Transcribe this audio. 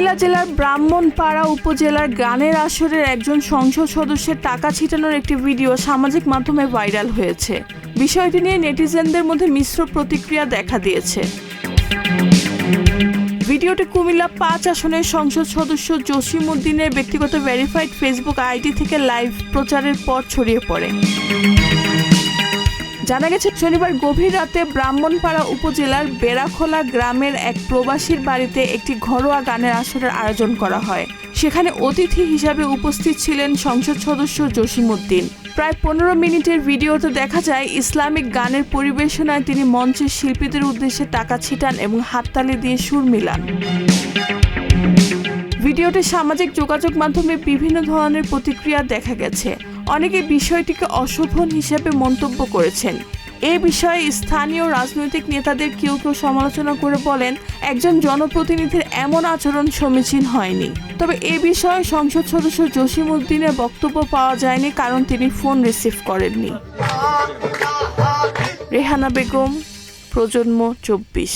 কুমিল্লা জেলার ব্রাহ্মণপাড়া উপজেলার গানের আসরের একজন সংসদ সদস্যের টাকা ছিটানোর একটি ভিডিও সামাজিক মাধ্যমে ভাইরাল হয়েছে। বিষয়টি নিয়ে নেটিজেনদের মধ্যে মিশ্র প্রতিক্রিয়া দেখা দিয়েছে। ভিডিওটি কুমিল্লা ৫ আসনের সংসদ সদস্য জসিম উদ্দিনের ব্যক্তিগত ভেরিফাইড ফেসবুক আইডি থেকে লাইভ প্রচারের পর ছড়িয়ে পড়ে। জানা গেছে, শনিবার গভীর রাতে ব্রাহ্মণপাড়া উপজেলার বেড়াখোলা গ্রামের এক প্রবাসীর বাড়িতে একটি ঘরোয়া গানের আসরের আয়োজন করা হয়। সেখানে অতিথি হিসাবে উপস্থিত ছিলেন সংসদ সদস্য জসিম উদ্দিন। প্রায় ১৫ মিনিটের ভিডিওতে দেখা যায় ইসলামিক গানের পরিবেশনায় তিনি মঞ্চের শিল্পীদের উদ্দেশ্যে টাকা ছিটান এবং হাততালি দিয়ে সুর মিলান। ভিডিওটি সামাজিক যোগাযোগ মাধ্যমে বিভিন্ন ধরনের প্রতিক্রিয়া দেখা গেছে। অনেকে বিষয়টিকে অশোভন হিসেবে মন্তব্য করেছেন। এ বিষয়ে স্থানীয় রাজনৈতিক নেতাদের কেউ কেউ সমালোচনা করে বলেন, একজন জনপ্রতিনিধির এমন আচরণ সমীচীন হয়নি। তবে এ বিষয়ে সংসদ সদস্য জসিম উদ্দিনের বক্তব্য পাওয়া যায়নি, কারণ তিনি ফোন রিসিভ করেননি। রেহানা বেগম, প্রজন্ম ২৪।